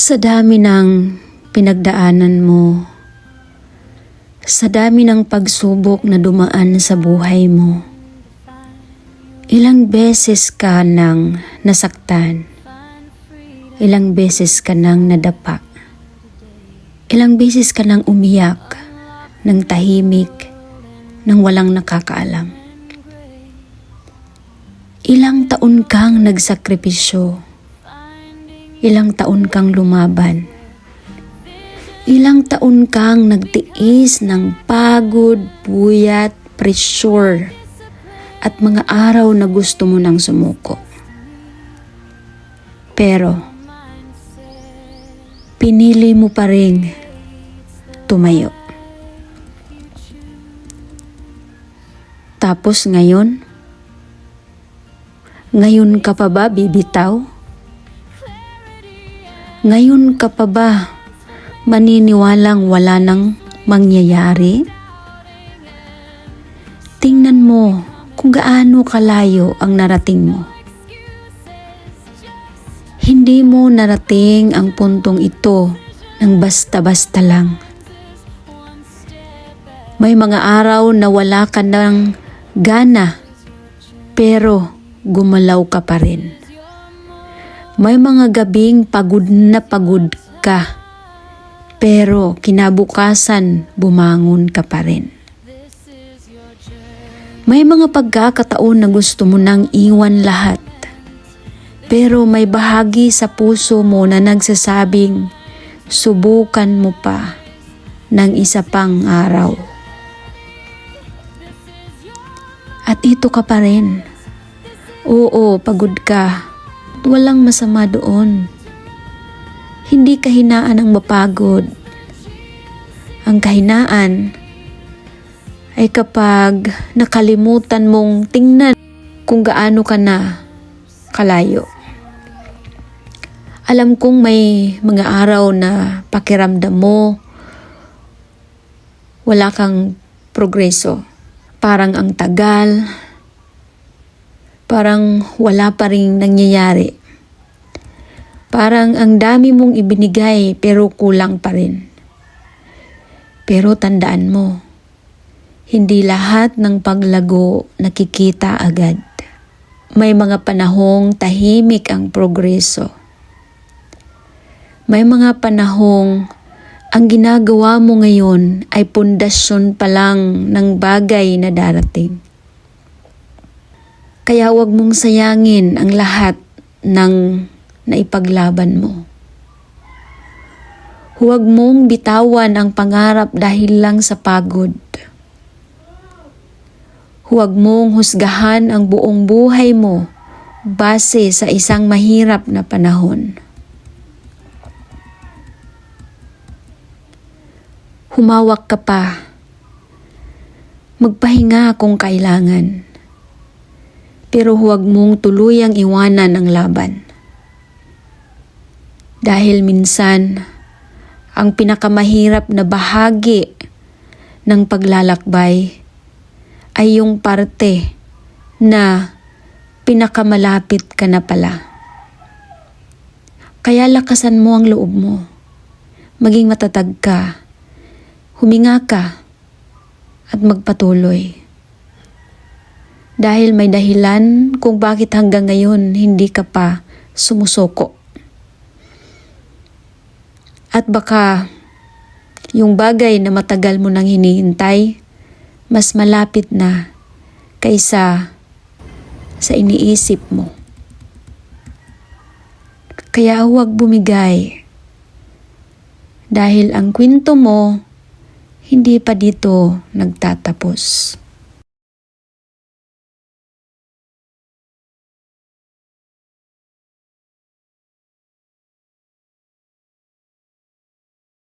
Sa dami ng pinagdaanan mo, sa dami ng pagsubok na dumaan sa buhay mo, ilang beses ka nang nasaktan, ilang beses ka nang nadapa, ilang beses ka nang umiyak, ng tahimik, nang walang nakakaalam. Ilang taon kang nagsakripisyo, ilang taon kang lumaban, ilang taon kang nagtiis ng pagod, puyat, pressure, at mga araw na gusto mo nang sumuko. Pero, pinili mo pa ring tumayo. Tapos ngayon ka pa ba bibitaw? Ngayon ka pa ba maniniwalang wala nang mangyayari? Tingnan mo kung gaano kalayo ang narating mo. Hindi mo narating ang puntong ito ng basta-basta lang. May mga araw na wala ka ng gana, pero gumalaw ka pa rin. May mga gabing pagod ka, pero kinabukasan bumangon ka pa rin. May mga pagkakataon na gusto mo nang iwan lahat, pero may bahagi sa puso mo na nagsasabing subukan mo pa ng isa pang araw. At ito ka pa rin. Oo, pagod ka. Walang masama doon. Hindi kahinaan ang mapagod. Ang kahinaan ay kapag nakalimutan mong tingnan kung gaano ka na kalayo. Alam kong may mga araw na pakiramdam mo wala kang progreso. Parang ang tagal, parang wala pa ring nangyayari. Parang ang dami mong ibinigay pero kulang pa rin. Pero tandaan mo, hindi lahat ng paglago nakikita agad. May mga panahong tahimik ang progreso. May mga panahong ang ginagawa mo ngayon ay pundasyon pa lang ng bagay na darating. Kaya huwag mong sayangin ang lahat ng naipaglaban mo. Huwag mong bitawan ang pangarap dahil lang sa pagod. Huwag mong husgahan ang buong buhay mo base sa isang mahirap na panahon. Humawak ka pa. Magpahinga kung kailangan. Pero huwag mong tuluyang iwanan ang laban. Dahil minsan, ang pinakamahirap na bahagi ng paglalakbay ay yung parte na pinakamalapit ka na pala. Kaya lakasan mo ang loob mo. Maging matatag ka. Huminga ka at magpatuloy. Dahil may dahilan kung bakit hanggang ngayon hindi ka pa sumusuko. At baka yung bagay na matagal mo nang hinihintay, mas malapit na kaysa sa iniisip mo. Kaya huwag bumigay. Dahil ang kwento mo, hindi pa dito nagtatapos.